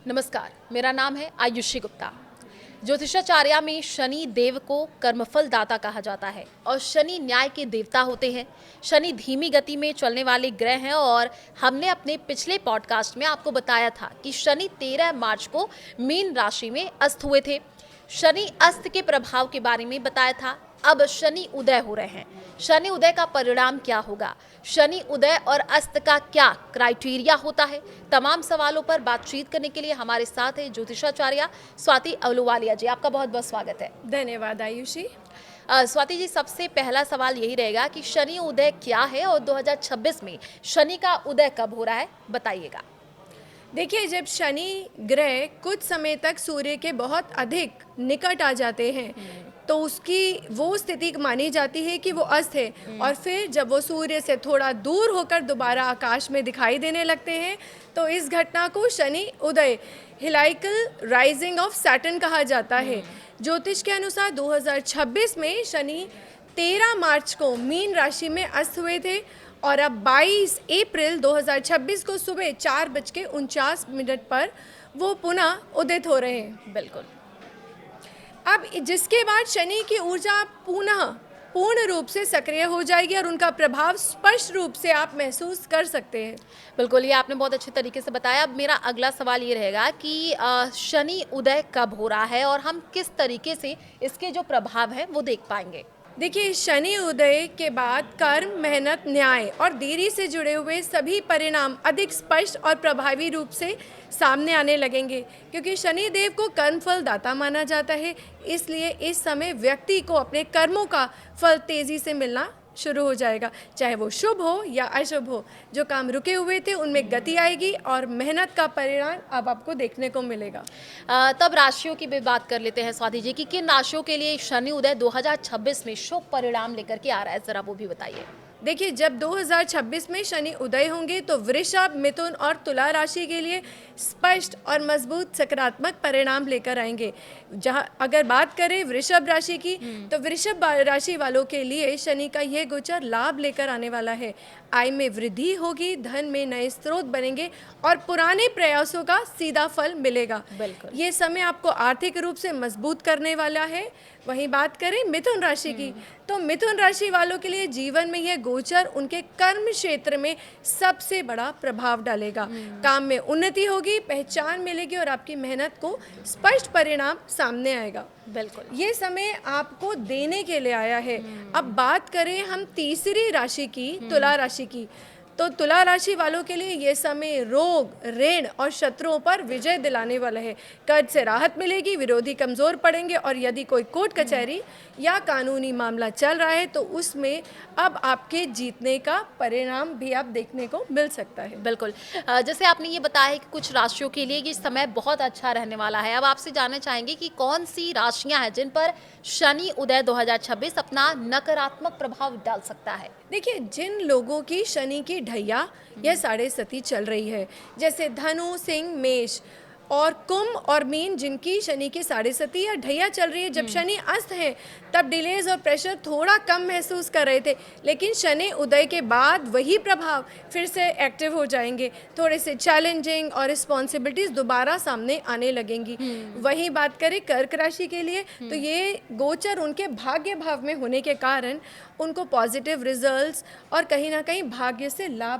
नमस्कार, मेरा नाम है आयुषी गुप्ता। ज्योतिषाचार्य में शनि देव को कर्मफल दाता कहा जाता है और शनि न्याय के देवता होते हैं। शनि धीमी गति में चलने वाले ग्रह हैं और हमने अपने पिछले पॉडकास्ट में आपको बताया था कि शनि 13 मार्च को मीन राशि में अस्त हुए थे। शनि अस्त के प्रभाव के बारे में बताया था। अब शनि उदय हो रहे हैं। शनि उदय का परिणाम क्या होगा, शनि उदय और अस्त का क्या क्राइटेरिया होता है, तमाम सवालों पर बातचीत करने के लिए हमारे साथ है ज्योतिषाचार्य स्वाति अहलुवालिया जी। आपका बहुत बहुत स्वागत है। धन्यवाद आयुषी। स्वाति जी, सबसे पहला सवाल यही रहेगा कि शनि उदय क्या है और 2026 में शनि का उदय कब हो रहा है, बताइएगा। देखिए, जब शनि ग्रह कुछ समय तक सूर्य के बहुत अधिक निकट आ जाते हैं तो उसकी वो स्थिति मानी जाती है कि वो अस्त है। और फिर जब वो सूर्य से थोड़ा दूर होकर दोबारा आकाश में दिखाई देने लगते हैं तो इस घटना को शनि उदय, हेलाइकल राइजिंग ऑफ सैटर्न कहा जाता है। ज्योतिष के अनुसार 2026 में शनि 13 मार्च को मीन राशि में अस्त हुए थे और अब 22 अप्रैल 2026 को सुबह 4:49 पर वो पुनः उदित हो रहे हैं। बिल्कुल। अब जिसके बाद शनि की ऊर्जा पुनः पूर्ण रूप से सक्रिय हो जाएगी और उनका प्रभाव स्पष्ट रूप से आप महसूस कर सकते हैं। बिल्कुल, ये आपने बहुत अच्छे तरीके से बताया। अब मेरा अगला सवाल ये रहेगा कि शनि उदय कब हो रहा है और हम किस तरीके से इसके जो प्रभाव हैं वो देख पाएंगे। देखिए, शनि उदय के बाद कर्म, मेहनत, न्याय और देरी से जुड़े हुए सभी परिणाम अधिक स्पष्ट और प्रभावी रूप से सामने आने लगेंगे, क्योंकि शनि देव को कर्मफल दाता माना जाता है। इसलिए इस समय व्यक्ति को अपने कर्मों का फल तेजी से मिलना शुरू हो जाएगा, चाहे वो शुभ हो या अशुभ हो। जो काम रुके हुए थे उनमें गति आएगी और मेहनत का परिणाम अब आपको देखने को मिलेगा। तब राशियों की भी बात कर लेते हैं स्वाति जी कि किन राशियों के लिए शनि उदय 2026 में शुभ परिणाम लेकर के आ रहा है, जरा वो भी बताइए। देखिए, जब 2026 में शनि उदय होंगे तो वृषभ, मिथुन और तुला राशि के लिए स्पष्ट और मजबूत सकारात्मक परिणाम लेकर आएंगे। जहां अगर बात करें वृषभ राशि की तो वृषभ राशि वालों के लिए शनि का यह गोचर लाभ लेकर आने वाला है। आय में वृद्धि होगी, धन में नए स्रोत बनेंगे और पुराने प्रयासों का सीधा फल मिलेगा। बिल्कुल। ये समय आपको आर्थिक रूप से मजबूत करने वाला है। वहीं बात करें मिथुन राशि की तो मिथुन राशि वालों के लिए जीवन में यह गोचर उनके कर्म क्षेत्र में सबसे बड़ा प्रभाव डालेगा। काम में उन्नति होगी, पहचान मिलेगी और आपकी मेहनत को स्पष्ट परिणाम सामने आएगा। बिल्कुल। ये समय आपको देने के लिए आया है। अब बात करें हम तीसरी राशि की, तुला राशि की, तो तुला राशि वालों के लिए ये समय रोग, ऋण और शत्रुओं पर विजय दिलाने वाला है। कर्ज से राहत मिलेगी, विरोधी कमजोर पड़ेंगे और यदि कोई कोर्ट कचहरी या कानूनी मामला चल रहा है तो उसमें अब आपके जीतने का परिणाम भी आप देखने को मिल सकता है। बिल्कुल। जैसे आपने ये बताया है कि कुछ राशियों के लिए ये समय बहुत अच्छा रहने वाला है। अब आपसे जानना चाहेंगे कि कौन सी राशियां हैं जिन पर शनि उदय 2026 अपना नकारात्मक प्रभाव डाल सकता है। देखिए, जिन लोगों की शनि की ढैया या साढ़े सती चल रही है, जैसे धनु, सिंह, मेष और कुंभ और मीन, जिनकी शनि की साढ़े सती या ढैया चल रही है, जब शनि अस्त है तब डिलेज और प्रेशर थोड़ा कम महसूस कर रहे थे, लेकिन शनि उदय के बाद वही प्रभाव फिर से एक्टिव हो जाएंगे। थोड़े से चैलेंजिंग और रिस्पॉन्सिबिलिटीज दोबारा सामने आने लगेंगी। वहीं बात करें कर्क राशि के लिए तो ये गोचर उनके भाग्य भाव में होने के कारण उनको पॉजिटिव रिजल्ट्स और कहीं ना कहीं भाग्य से लाभ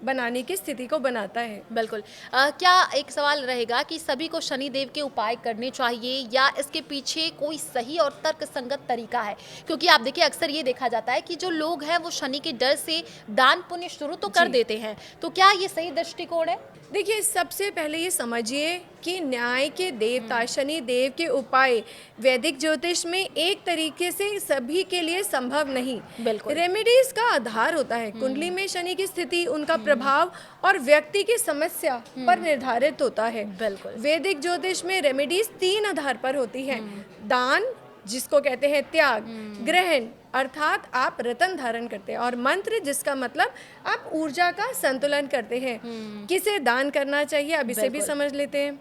बनाने की स्थिति को बनाता है। बिल्कुल। क्या एक सवाल रहेगा कि सभी को शनि देव के उपाय करने चाहिए या इसके पीछे कोई सही और तर्क संगत तरीका है? क्योंकि आप देखिए, अक्सर ये देखा जाता है कि जो लोग हैं वो शनि के डर से दान पुण्य शुरू तो कर देते हैं, तो क्या ये सही दृष्टिकोण है? देखिए, सबसे पहले ये समझिए कि न्याय के देवता शनि देव के उपाय वैदिक ज्योतिष में एक तरीके से सभी के लिए संभव नहीं। बिल्कुल। रेमेडीज का आधार होता है। कुंडली में शनि की स्थिति, उनका प्रभाव और व्यक्ति की समस्या पर निर्धारित होता है। बिल्कुल। वैदिक ज्योतिष में रेमेडीज 3 आधार पर होती हैं। दान, जिसको कहते हैं त्याग, ग्रहण अर्थात आप रतन धारण करते हैं, और मंत्र, जिसका मतलब आप ऊर्जा का संतुलन करते हैं। किसे दान करना चाहिए अब इसे भी समझ लेते हैं।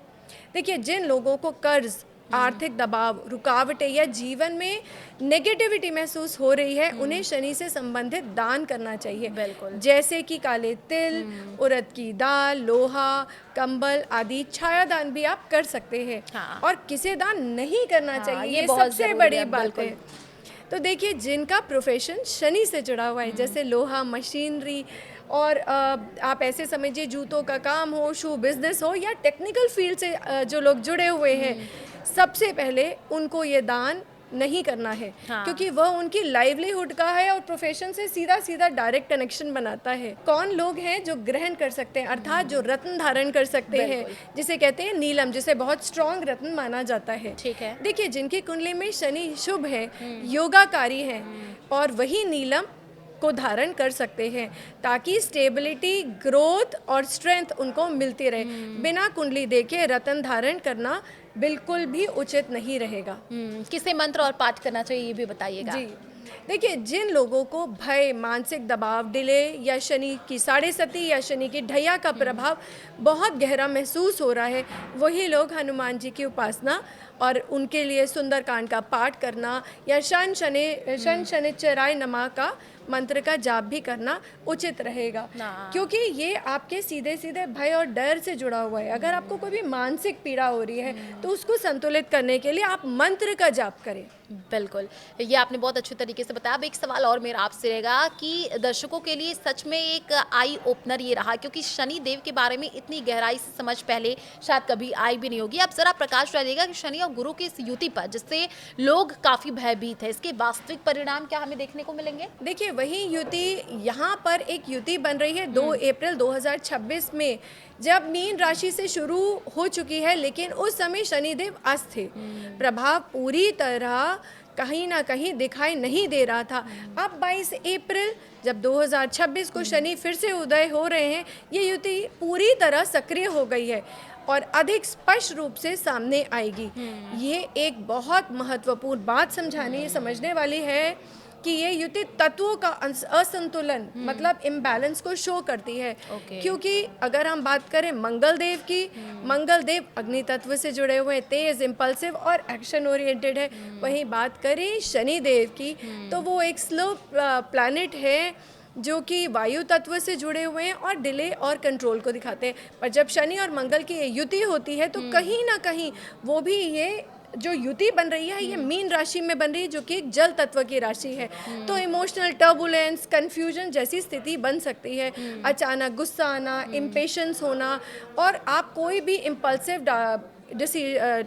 देखिए, जिन लोगों को कर्ज, आर्थिक दबाव, रुकावटें या जीवन में नेगेटिविटी महसूस हो रही है, उन्हें शनि से संबंधित दान करना चाहिए। बिल्कुल। जैसे कि काले तिल, उड़द की दाल, लोहा, कंबल आदि छाया दान भी आप कर सकते हैं। हाँ। और किसे दान नहीं करना हाँ, चाहिए, ये ये बहुत सबसे ज़रूरी बड़ी है, बात बिल्कुल। है। तो देखिए, जिनका प्रोफेशन शनि से जुड़ा हुआ है, जैसे लोहा, मशीनरी और आप ऐसे समझिए जूतों का काम हो, शू बिजनेस हो या टेक्निकल फील्ड से जो लोग जुड़े हुए हैं, सबसे पहले उनको ये दान नहीं करना है। हाँ। क्योंकि वह उनकी लाइवलीहुड का है और प्रोफेशन से सीधा सीधा डायरेक्ट कनेक्शन बनाता है। कौन लोग हैं जो ग्रहण कर सकते हैं, अर्थात जो रत्न धारण कर सकते हैं, बिल्कुल। जिसे कहते हैं नीलम, जिसे बहुत स्ट्रॉन्ग रत्न माना जाता है। ठीक है। देखिए, जिनकी कुंडली में शनि शुभ है, योगाकारी है, और वही नीलम को धारण कर सकते हैं, ताकि स्टेबिलिटी, ग्रोथ और स्ट्रेंथ उनको मिलती रहे। बिना कुंडली देखे रत्न धारण करना बिल्कुल भी उचित नहीं रहेगा। किसे मंत्र और पाठ करना चाहिए ये भी बताइएगा। जी, देखिए, जिन लोगों को भय, मानसिक दबाव, डिले या शनि की साढ़े सती या शनि की ढैया का प्रभाव बहुत गहरा महसूस हो रहा है, वही लोग हनुमान जी की उपासना और उनके लिए सुंदरकांड का पाठ करना या शन शनिश्चराय नमः का मंत्र का जाप भी करना उचित रहेगा। हाँ। क्योंकि ये आपके सीधे सीधे भय और डर से जुड़ा हुआ है। अगर आपको कोई भी मानसिक पीड़ा हो रही है, तो उसको संतुलित करने के लिए आप मंत्र का जाप करें। बिल्कुल, ये आपने बहुत अच्छे तरीके से बताया। अब एक सवाल और मेरा आपसे रहेगा कि दर्शकों के लिए सच में एक आई ओपनर ये रहा, क्योंकि शनि देव के बारे में इतनी गहराई से समझ पहले शायद कभी आई भी नहीं होगी। अब जरा प्रकाश डालिएगा कि शनि और गुरु की इस युति पर, जिससे लोग काफ़ी भयभीत है, इसके वास्तविक परिणाम क्या हमें देखने को मिलेंगे? देखिए, वही युति, यहाँ पर एक युति बन रही है 2 अप्रैल 2026 में, जब मीन राशि से शुरू हो चुकी है, लेकिन उस समय शनिदेव अस्त थे। प्रभाव पूरी तरह कहीं ना कहीं दिखाई नहीं दे रहा था। अब 22 अप्रैल जब 2026 को शनि फिर से उदय हो रहे हैं, ये युति पूरी तरह सक्रिय हो गई है और अधिक स्पष्ट रूप से सामने आएगी। ये एक बहुत महत्वपूर्ण बात समझने वाली है कि ये युति तत्वों का असंतुलन, मतलब इम्बैलेंस को शो करती है। क्योंकि अगर हम बात करें मंगल देव की, मंगल देव अग्नि तत्व से जुड़े हुए हैं, तेज, इम्पल्सिव और एक्शन ओरिएंटेड है। वहीं बात करें शनि देव की, तो वो एक स्लो प्लैनेट है जो कि वायु तत्व से जुड़े हुए हैं और डिले और कंट्रोल को दिखाते हैं। पर जब शनि और मंगल की युति होती है, तो कहीं ना कहीं वो भी, ये जो युति बन रही है, ये मीन राशि में बन रही है, जो कि एक जल तत्व की राशि है। तो इमोशनल टर्बुलेंस, कंफ्यूजन जैसी स्थिति बन सकती है। अचानक गुस्सा आना, इम्पेशेंस होना, और आप कोई भी इम्पल्सिव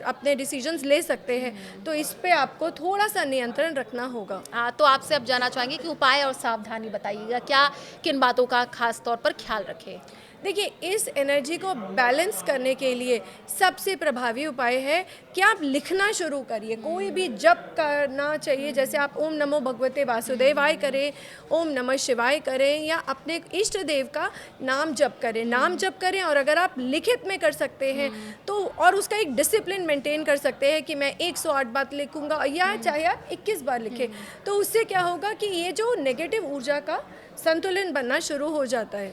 अपने डिसीजंस ले सकते हैं। तो इस पे आपको थोड़ा सा नियंत्रण रखना होगा। तो आपसे अब जानना चाहेंगे कि उपाय और सावधानी बताइएगा, क्या किन बातों का खास तौर पर ख्याल रखें? देखिए, इस एनर्जी को बैलेंस करने के लिए सबसे प्रभावी उपाय है कि आप लिखना शुरू करिए। कोई भी जप करना चाहिए, जैसे आप ओम नमो भगवते वासुदेवाय करें, ओम नमः शिवाय करें, या अपने इष्ट देव का नाम जप करें। और अगर आप लिखित में कर सकते हैं तो, और उसका एक डिसिप्लिन मेंटेन कर सकते हैं कि मैं 108 बार लिखूंगा, या चाहे आप 21 बार लिखें, तो उससे क्या होगा कि ये जो नेगेटिव ऊर्जा का संतुलन बनना शुरू हो जाता है।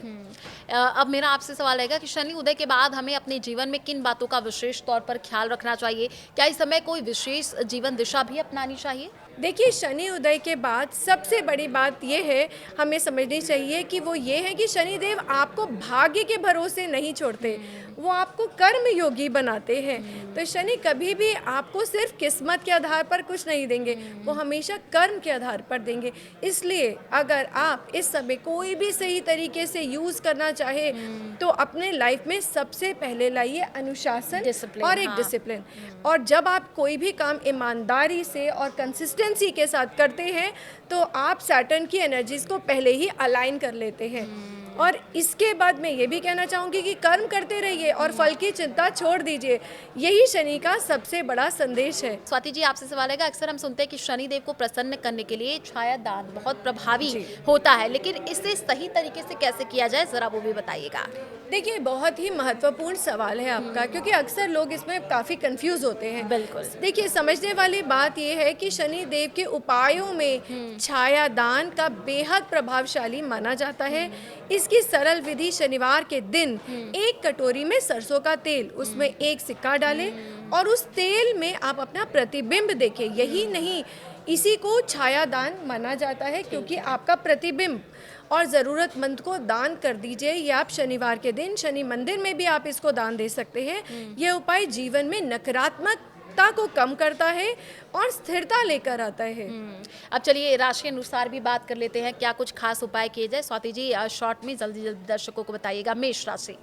अब मेरा आपसे सवाल रहेगा कि शनि उदय के बाद हमें अपने जीवन में किन बातों का विशेष तौर पर ख्याल रखना चाहिए? क्या इस समय कोई विशेष जीवन दिशा भी अपनानी चाहिए? देखिए, शनि उदय के बाद सबसे बड़ी बात ये है, हमें समझनी चाहिए कि वो ये है कि शनिदेव आपको भाग्य के भरोसे नहीं छोड़ते, वो आपको कर्म योगी बनाते हैं। तो शनि कभी भी आपको सिर्फ किस्मत के आधार पर कुछ नहीं देंगे, वो हमेशा कर्म के आधार पर देंगे। इसलिए अगर आप इस समय कोई भी सही तरीके से यूज़ करना चाहे, तो अपने लाइफ में सबसे पहले लाइए अनुशासन डिसिप्लिन, और एक हाँ। डिसिप्लिन। और जब आप कोई भी काम ईमानदारी से और कंसिस्टेंसी के साथ करते हैं, तो आप सैटर्न की एनर्जीज को पहले ही अलाइन कर लेते हैं। और इसके बाद मैं ये भी कहना चाहूँगी कि कर्म करते रहिए और फल की चिंता छोड़ दीजिए। यही शनि का सबसे बड़ा संदेश है। स्वाति जी, आपसे सवाल है, अक्सर हम सुनते हैं कि शनि देव को प्रसन्न करने के लिए छाया दान बहुत प्रभावी होता है, लेकिन इसे सही तरीके से कैसे किया जाए, जरा वो भी बताइएगा। देखिए, बहुत ही महत्वपूर्ण सवाल है आपका, क्योंकि अक्सर लोग इसमें काफ़ी कंफ्यूज होते हैं। बिल्कुल। देखिए, समझने वाली बात ये है कि शनि देव के उपायों में छाया दान का बेहद प्रभावशाली माना जाता है। इसकी सरल विधि शनिवार के दिन एक कटोरी में सरसों का तेल, उसमें एक सिक्का डालें और उस तेल में आप अपना प्रतिबिंब देखें। यही नहीं, इसी को छाया दान माना जाता है, क्योंकि आपका प्रतिबिंब और ज़रूरतमंद को दान कर दीजिए। ये आप शनिवार के दिन शनि मंदिर में भी आप इसको दान दे सकते हैं। यह उपाय जीवन में नकारात्मकता को कम करता है और स्थिरता लेकर आता है। अब चलिए राशि अनुसार भी बात कर लेते हैं, क्या कुछ खास उपाय किए जाए। स्वाति जी शॉर्ट में जल्दी जल्दी दर्शकों को बताइएगा। मेष राशि।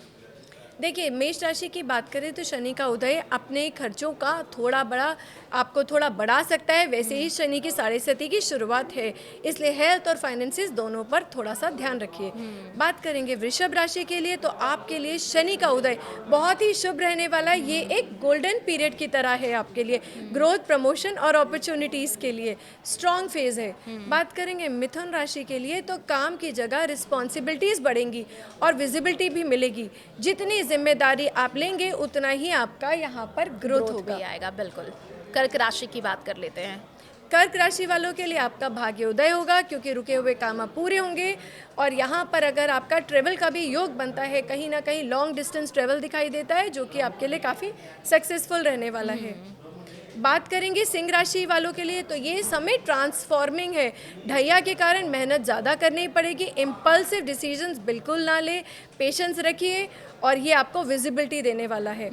देखिए, मेष राशि की बात करें तो शनि का उदय अपने खर्चों का थोड़ा बड़ा आपको थोड़ा बढ़ा सकता है। वैसे ही शनि की साढ़े सती की शुरुआत है, इसलिए हेल्थ और फाइनेंसिस दोनों पर थोड़ा सा ध्यान रखिए। बात करेंगे वृषभ राशि के लिए, तो आपके लिए शनि का उदय बहुत ही शुभ रहने वाला है। ये एक गोल्डन पीरियड की तरह है आपके लिए, ग्रोथ, प्रमोशन और अपॉर्चुनिटीज़ के लिए स्ट्रॉन्ग फेज है। बात करेंगे मिथुन राशि के लिए, तो काम की जगह रिस्पॉन्सिबिलिटीज़ बढ़ेंगी और विजिबिलिटी भी मिलेगी। जितनी जिम्मेदारी आप लेंगे उतना ही आपका यहाँ पर ग्रोथ होगा। भी आएगा। बिल्कुल। कर्क राशि की बात कर लेते हैं। कर्क राशि वालों के लिए आपका भाग्योदय होगा, क्योंकि रुके हुए काम अब पूरे होंगे। और यहाँ पर अगर आपका ट्रेवल का भी योग बनता है, कहीं ना कहीं लॉन्ग डिस्टेंस ट्रेवल दिखाई देता है, जो कि आपके लिए काफ़ी सक्सेसफुल रहने वाला है। बात करेंगे सिंह राशि वालों के लिए, तो ये समय ट्रांसफॉर्मिंग है। ढैया के कारण मेहनत ज़्यादा करनी पड़ेगी। इम्पल्सिव डिसीजंस बिल्कुल ना ले, पेशेंस रखिए और ये आपको विजिबिलिटी देने वाला है।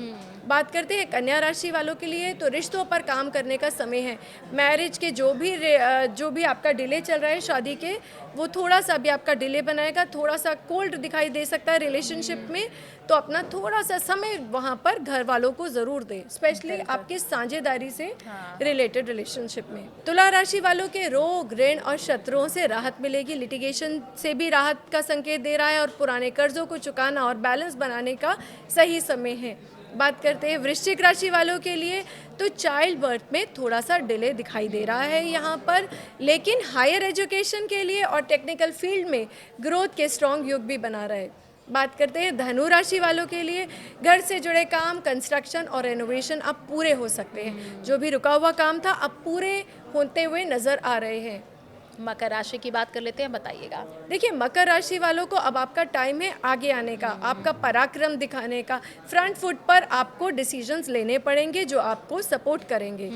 बात करते हैं कन्या राशि वालों के लिए, तो रिश्तों पर काम करने का समय है। मैरिज के जो भी आपका डिले चल रहा है शादी के, वो थोड़ा सा भी आपका डिले बनाएगा। थोड़ा सा कोल्ड दिखाई दे सकता है रिलेशनशिप में, तो अपना थोड़ा सा समय वहाँ पर घर वालों को ज़रूर दें, स्पेशली आपकी साझेदारी से रिलेटेड रिलेशनशिप में। तुला राशि वालों के रोग, ऋण और शत्रुओं से राहत मिलेगी। लिटिगेशन से भी राहत का संकेत दे रहा है और पुराने कर्जों को चुकाना और बैलेंस बनाने का सही समय है। बात करते हैं वृश्चिक राशि वालों के लिए, तो चाइल्ड बर्थ में थोड़ा सा डिले दिखाई दे रहा है यहाँ पर, लेकिन हायर एजुकेशन के लिए और टेक्निकल फील्ड में ग्रोथ के स्ट्रॉन्ग योग भी बना रहे। बात करते हैं धनु राशि वालों के लिए, घर से जुड़े काम, कंस्ट्रक्शन और रेनोवेशन अब पूरे हो सकते हैं। जो भी रुका हुआ काम था अब पूरे होते हुए नज़र आ रहे हैं। मकर राशि की बात कर लेते हैं, बताइएगा। देखिए, मकर राशि वालों को अब आपका टाइम है आगे आने का, आपका पराक्रम दिखाने का। फ्रंट फुट पर आपको डिसीजंस लेने पड़ेंगे जो आपको सपोर्ट करेंगे।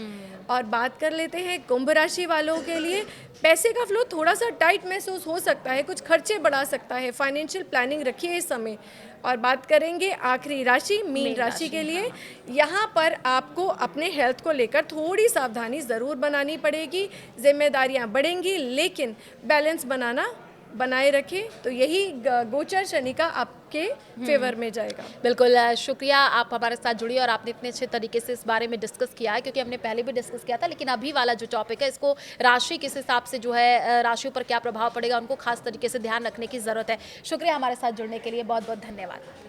और बात कर लेते हैं कुंभ राशि वालों के लिए, पैसे का फ्लो थोड़ा सा टाइट महसूस हो सकता है, कुछ खर्चे बढ़ा सकता है। फाइनेंशियल प्लानिंग रखिए इस समय। और बात करेंगे आखिरी राशि मीन राशि के लिए, यहाँ पर आपको अपने हेल्थ को लेकर थोड़ी सावधानी ज़रूर बनानी पड़ेगी। जिम्मेदारियाँ बढ़ेंगी, लेकिन बैलेंस बनाए रखें, तो यही गोचर शनि का आपके फेवर में जाएगा। बिल्कुल, शुक्रिया आप हमारे साथ जुड़ी और आपने इतने अच्छे तरीके से इस बारे में डिस्कस किया है, क्योंकि हमने पहले भी डिस्कस किया था, लेकिन अभी वाला जो टॉपिक है इसको राशि किस हिसाब से जो है राशियों पर क्या प्रभाव पड़ेगा उनको खास तरीके से ध्यान रखने की ज़रूरत है। शुक्रिया हमारे साथ जुड़ने के लिए, बहुत बहुत धन्यवाद।